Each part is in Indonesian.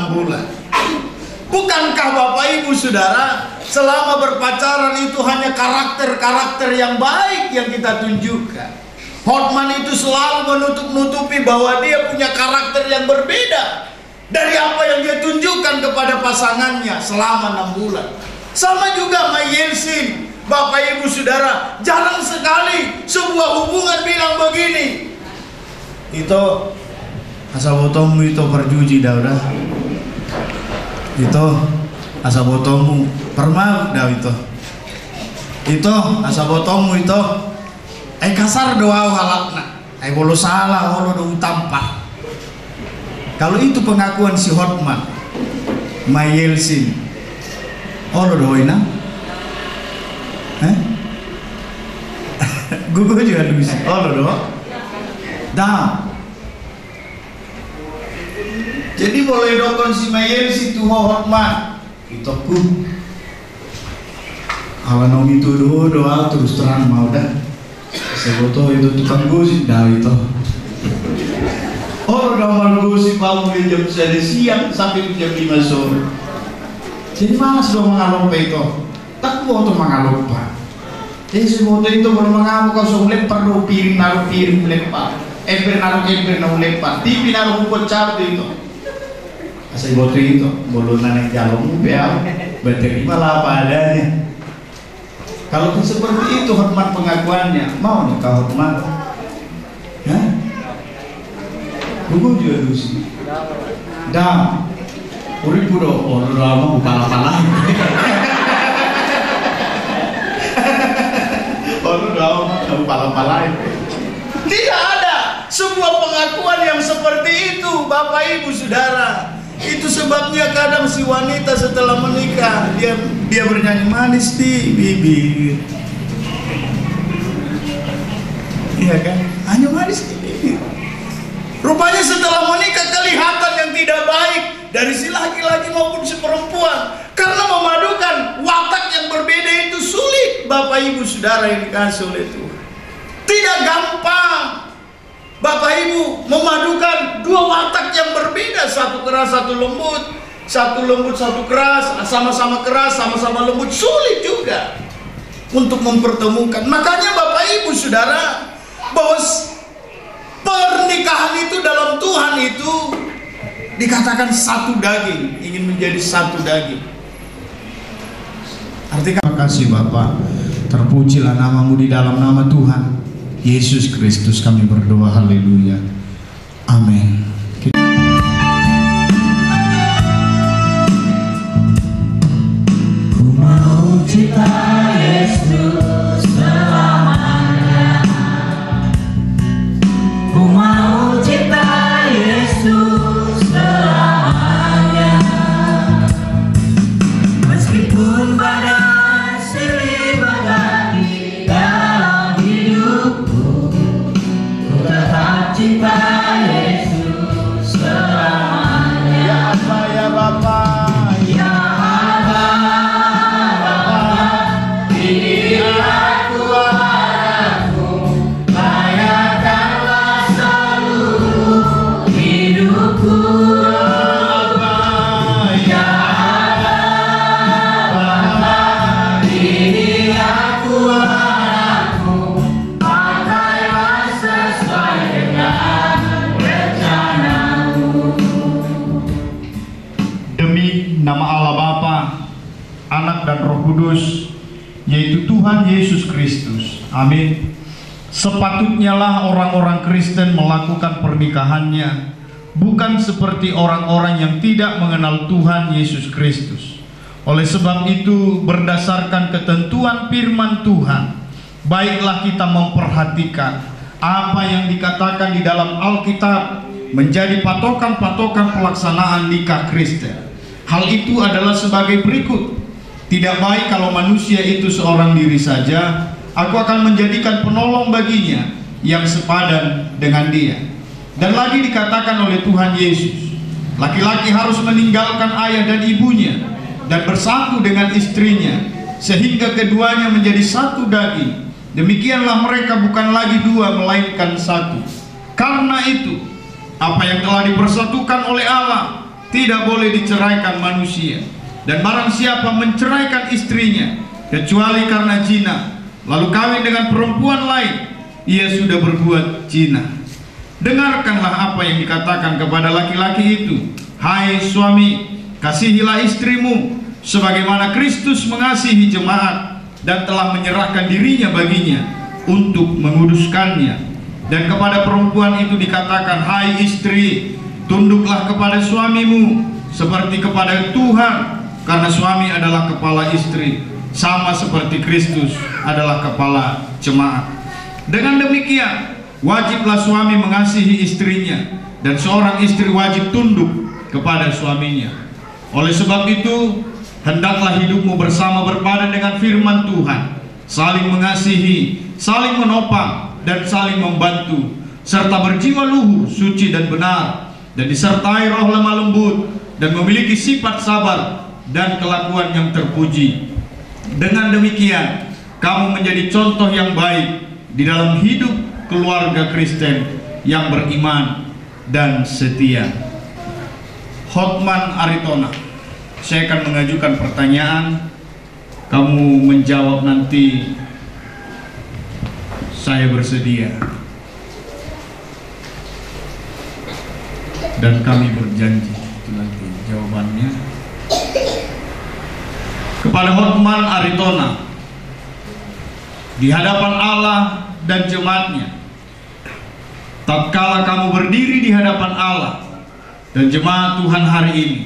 6 bulan. Bukankah Bapak Ibu Saudara, selama berpacaran itu hanya karakter-karakter yang baik yang kita tunjukkan. Hotman itu selalu menutup-nutupi bahwa dia punya karakter yang berbeda dari apa yang dia tunjukkan kepada pasangannya selama 6 bulan. Sama juga Mayelsin, Bapak Ibu Saudara, jarang sekali sebuah hubungan bilang begini, itu asa botomu itu perjuji dah udah. Itu asa botomu permak dah itu asa botomu itu kasar doa halakna bolo salah bolo do tampak. Kalau itu pengakuan si Hotman, Mayelsin olo doina gugu juga bisa olo do dah. Jadi boleh dokon si Mayelsin tuh Hotman itu ku awan om itu doa terus terang mau dah seboto itu tukang gosip dah itu udah malu gosip bangun jam 1 siang sampai jam 5 sore. Jadi malas dong mengalompa itu, tak mau tuh mengalompa. Jadi seboto itu baru mengamuk kau so lempar do piring naruh piring lempar ember naruh lempar TV naruh pecah itu. Asal boto itu bolunan yang jalung biar berterima lah apa adanya. Kalau seperti itu Hotman pengakuannya, mau nih kau Hotman? Ya? Gugu juga dusi. Dah, urip udah lama bukan apa lain. Udah lama bukan apa lain. Tidak ada sebuah pengakuan yang seperti itu, Bapak Ibu Saudara. Itu sebabnya kadang si wanita setelah menikah dia bernyanyi manis di bibir. Iya kan? Hanya manis di bibir. Rupanya setelah menikah kelihatan yang tidak baik dari si laki-laki maupun si perempuan. Karena memadukan watak yang berbeda itu sulit, Bapak Ibu Saudara yang dikasih oleh Tuhan. Tidak gampang Bapak Ibu memadukan dua watak yang berbeda, satu keras satu lembut, satu keras, sama-sama keras, sama-sama lembut, sulit juga untuk mempertemukan. Makanya Bapak Ibu Saudara, bahwa pernikahan itu dalam Tuhan itu dikatakan satu daging, ingin menjadi satu daging. Artinya terima kasih Bapak, terpujilah namamu di dalam nama Tuhan Yesus Kristus kami berdoa, haleluya, amin. Ku mau cinta Yesus selamanya, ku mau cinta Yesus selamanya, meskipun badai silih berganti dalam hidupku, ku tetap cinta Yesus selamanya. Ya Abba, ya Bapa, ya Abba, ini aku anakmu, layakkanlah seluruh hidupku. Ya Abba, ini aku anakmu, pakailah sesuai dengan rencanamu. Demi nama Allah Bapa, Anak dan Roh Kudus, yaitu Tuhan Yesus Kristus, amin. Sepatutnya lah orang-orang Kristen melakukan pernikahannya bukan seperti orang-orang yang tidak mengenal Tuhan Yesus Kristus. Oleh sebab itu, berdasarkan ketentuan firman Tuhan, baiklah kita memperhatikan apa yang dikatakan di dalam Alkitab menjadi patokan-patokan pelaksanaan nikah Kristen. Hal itu adalah sebagai berikut. Tidak baik kalau manusia itu seorang diri saja. Aku akan menjadikan penolong baginya yang sepadan dengan dia. Dan lagi dikatakan oleh Tuhan Yesus, laki-laki harus meninggalkan ayah dan ibunya dan bersatu dengan istrinya, sehingga keduanya menjadi satu daging. Demikianlah mereka bukan lagi dua, melainkan satu. Karena itu, apa yang telah dipersatukan oleh Allah tidak boleh diceraikan manusia. Dan barang siapa menceraikan istrinya kecuali karena zina, lalu kawin dengan perempuan lain, ia sudah berbuat zina. Dengarkanlah apa yang dikatakan kepada laki-laki itu. Hai suami, kasihilah istrimu sebagaimana Kristus mengasihi jemaat dan telah menyerahkan dirinya baginya untuk menguduskannya. Dan kepada perempuan itu dikatakan, hai istri, tunduklah kepada suamimu seperti kepada Tuhan, karena suami adalah kepala istri, sama seperti Kristus adalah kepala jemaat. Dengan demikian, wajiblah suami mengasihi istrinya, dan seorang istri wajib tunduk kepada suaminya. Oleh sebab itu, hendaklah hidupmu bersama berpadan dengan firman Tuhan, saling mengasihi, saling menopang, dan saling membantu, serta berjiwa luhur, suci dan benar, dan disertai roh lemah lembut, dan memiliki sifat sabar dan kelakuan yang terpuji. Dengan demikian, kamu menjadi contoh yang baik di dalam hidup keluarga Kristen yang beriman dan setia. Hotman Aritona, saya akan mengajukan pertanyaan, kamu menjawab nanti. Saya bersedia, dan kami berjanji. Itu nanti jawabannya. Kepada Hotman Aritona, di hadapan Allah dan jemaatnya, tatkala kamu berdiri di hadapan Allah dan jemaat Tuhan hari ini,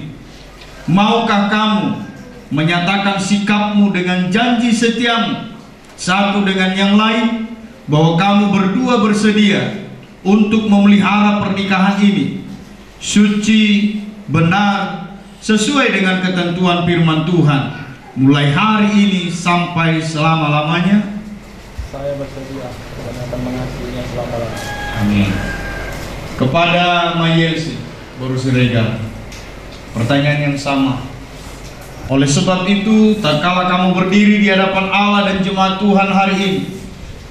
maukah kamu menyatakan sikapmu dengan janji setiamu satu dengan yang lain, bahwa kamu berdua bersedia untuk memelihara pernikahan ini suci, benar, sesuai dengan ketentuan firman Tuhan, mulai hari ini sampai selama-lamanya? Saya bersedia dan akan mengasihinya selama-lamanya. Amin. Kepada Mayelsi Boru Siregar, pertanyaan yang sama. Oleh sebab itu, tatkala kamu berdiri di hadapan Allah dan jemaat Tuhan hari ini,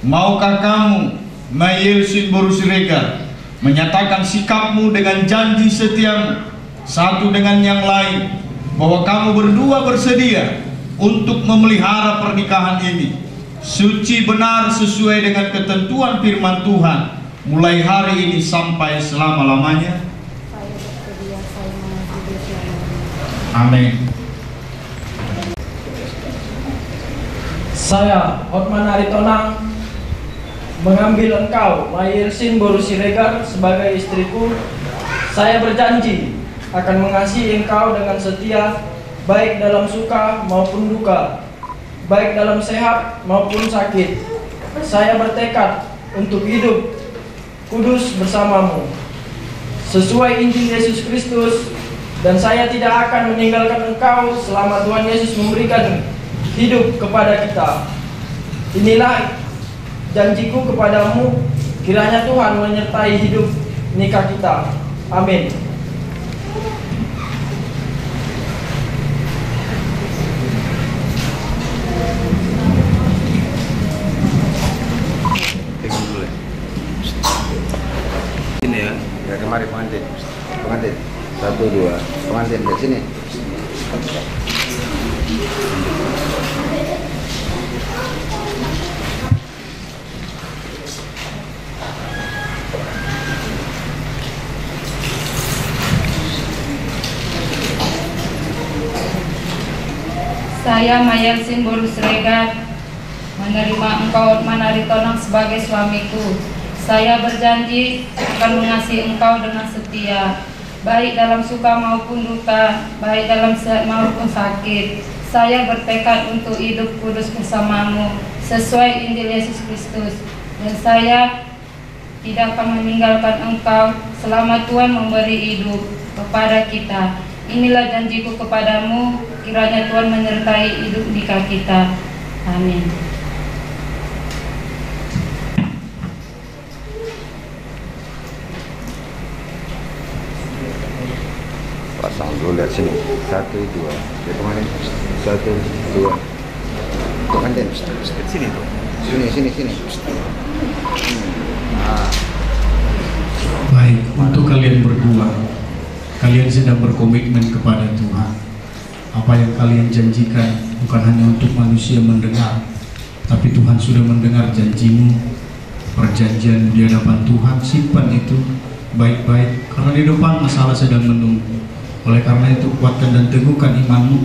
maukah kamu, Mayelsi Boru Siregar, menyatakan sikapmu dengan janji setiamu satu dengan yang lain, bahwa kamu berdua bersedia untuk memelihara pernikahan ini suci, benar, sesuai dengan ketentuan firman Tuhan, mulai hari ini sampai selama-lamanya? Saya bersedia, saya mengasihi selama-lamanya. Amin. Saya, Hotman Aritona, mengambil engkau, Mayelsin Boru Siregar, sebagai istriku. Saya berjanji akan mengasihi engkau dengan setia, baik dalam suka maupun duka, baik dalam sehat maupun sakit. Saya bertekad untuk hidup kudus bersamamu, sesuai Injil Yesus Kristus, dan saya tidak akan meninggalkan engkau selama Tuhan Yesus memberikan hidup kepada kita. Inilah janjiku kepadamu, kiranya Tuhan menyertai hidup nikah kita. Amin. Sini ya, ya kemari pengantin, pengantin, 1, 2, pengantin ke sini. Saya, Mayelsin Boru Siregar, menerima engkau, Hotman Aritona, sebagai suamiku. Saya berjanji akan mengasihi engkau dengan setia, baik dalam suka maupun duka, baik dalam sehat maupun sakit. Saya bertekad untuk hidup kudus bersamamu, sesuai Injil Yesus Kristus, dan saya tidak akan meninggalkan engkau selama Tuhan memberi hidup kepada kita. Inilah janjiku kepadamu, kiranya Tuhan menyertai hidup nikah kita. Amin. Pasang dulu, lihat sini. 1, 2, ya kemarin. 1, 2, pengantin. Sini tuh. Sini. Nah. Baik, untuk kalian berdua, kalian sedang berkomitmen kepada Tuhan. Apa yang kalian janjikan bukan hanya untuk manusia mendengar, tapi Tuhan sudah mendengar janjimu, perjanjian di hadapan Tuhan. Simpan itu baik-baik, karena di depan masalah sedang menunggu. Oleh karena itu kuatkan dan teguhkan imanmu.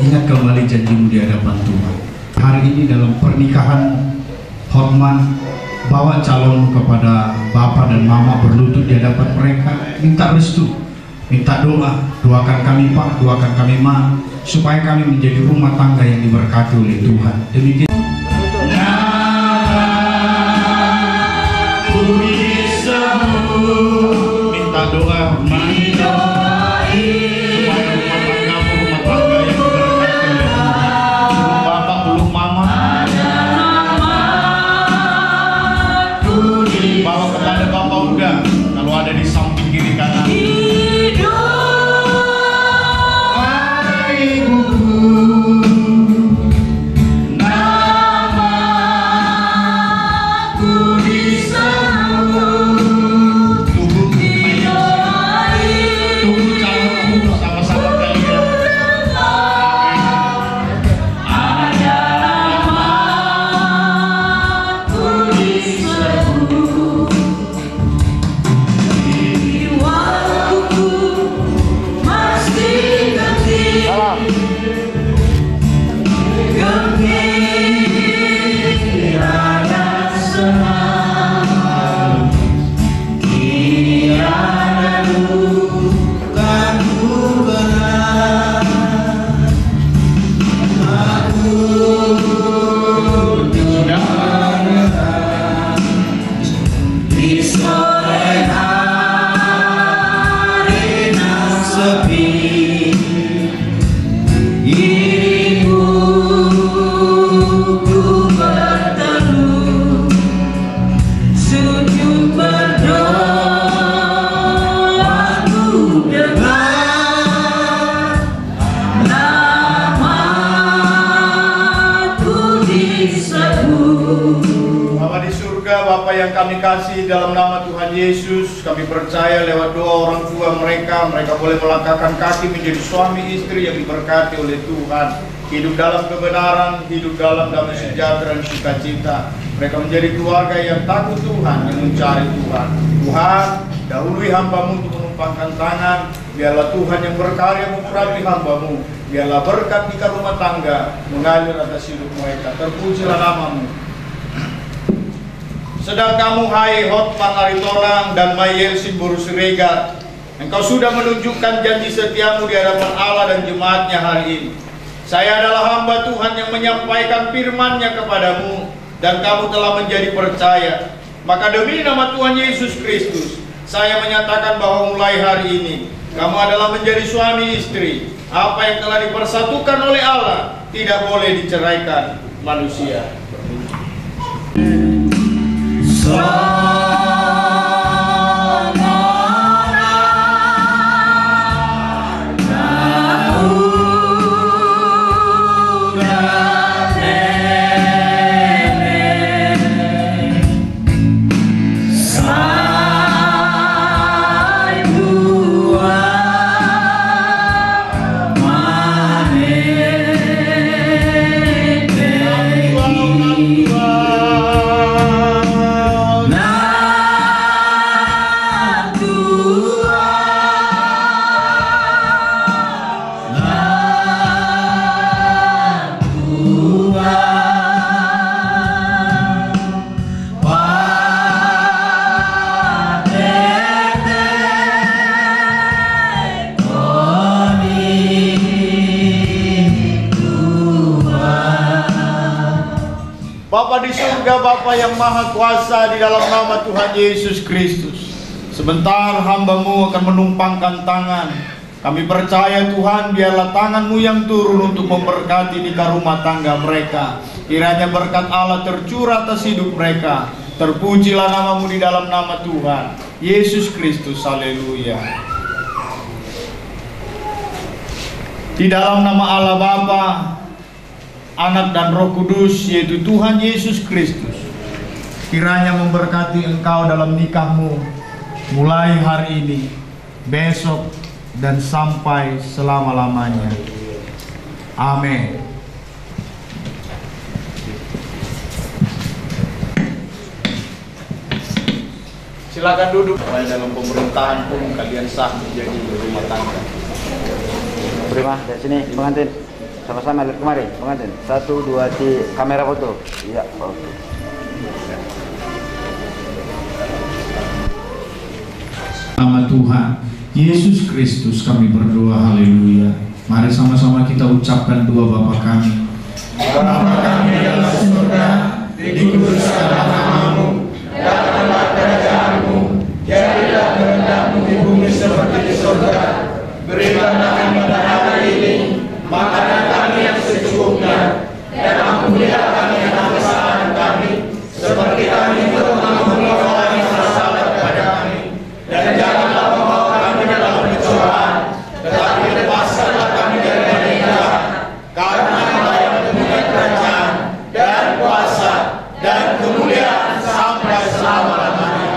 Ingat kembali janjimu di hadapan Tuhan. Hari ini dalam pernikahan Hotman, bawa calonmu kepada Bapak dan Mama, berlutut di hadapan mereka, minta restu, minta doa. Doakan kami Pak, doakan kami Ma, supaya kami menjadi rumah tangga yang diberkati oleh Tuhan. Demikian. Minta doa, Bapa yang kami kasih, dalam nama Tuhan Yesus, kami percaya lewat doa orang tua mereka boleh melangkahkan kaki menjadi suami istri yang diberkati oleh Tuhan, hidup dalam kebenaran, hidup dalam damai sejahtera dan sukacita. Mereka menjadi keluarga yang takut Tuhan, yang mencari Tuhan. Tuhan, dahului hamba-Mu untuk menumpangkan tangan, biarlah Tuhan yang berkarya mengurapi hamba-Mu, biarlah berkat di rumah tangga mengalir atas hidup mereka. Terpujilah nama-Mu. Sedang kamu, hai Hotman Aritonang dan Mayer Simburu Siregar, engkau sudah menunjukkan janji setiamu di hadapan Allah dan jemaatnya hari ini. Saya adalah hamba Tuhan yang menyampaikan firman-Nya kepadamu, dan kamu telah menjadi percaya. Maka demi nama Tuhan Yesus Kristus, saya menyatakan bahwa mulai hari ini, kamu adalah menjadi suami istri. Apa yang telah dipersatukan oleh Allah tidak boleh diceraikan manusia. Bapa di surga, Bapa yang maha kuasa, di dalam nama Tuhan Yesus Kristus, sebentar hamba-Mu akan menumpangkan tangan. Kami percaya Tuhan, biarlah tangan-Mu yang turun untuk memberkati di rumah tangga mereka. Kiranya berkat Allah tercurah atas hidup mereka. Terpujilah nama-Mu di dalam nama Tuhan Yesus Kristus. Haleluya. Di dalam nama Allah Bapa, Anak dan Roh Kudus, yaitu Tuhan Yesus Kristus, kiranya memberkati engkau dalam nikahmu mulai hari ini, besok, dan sampai selama-lamanya. Amin. Silakan duduk. Supaya dalam pemerintahan pun kalian sah menjadi rumah tangga. Prima, dari sini pengantin. Sama-sama lihat kemari, pengantin. 1, 2, kamera foto. Iya, foto. Nama Tuhan Yesus Kristus kami berdoa, haleluya. Mari sama-sama kita ucapkan doa Bapa kami. Bapa kami dalam surga, dikuduskanlah namamu, datanglah kerajaanmu, jadilah kehendakmu di bumi seperti di surga. Berikanlah kami pada hari ini makanan kami yang secukupnya, dan ampunilah kami atas kesalahan kami, seperti kami pun mengampuni orang yang bersalah kepada kami. Dan janganlah membawa kami dalam pencobaan, tetapi lepaskanlah kami dari yang jahat. Karena Engkau yang mempunyai kerajaan dan kuasa dan kemuliaan sampai selama-lamanya.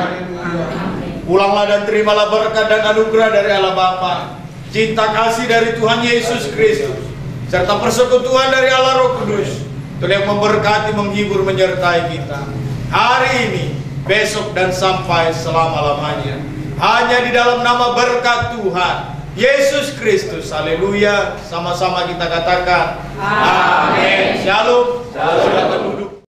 Pulanglah dan terimalah berkat dan anugerah dari Allah Bapa, cinta kasih dari Tuhan Yesus Kristus, serta persekutuan dari Allah Roh Kudus, yang memberkati, menghibur, menyertai kita hari ini, besok, dan sampai selama-lamanya. Hanya di dalam nama berkat Tuhan Yesus Kristus, haleluya. Sama-sama kita katakan amin. Shalom. Shalom.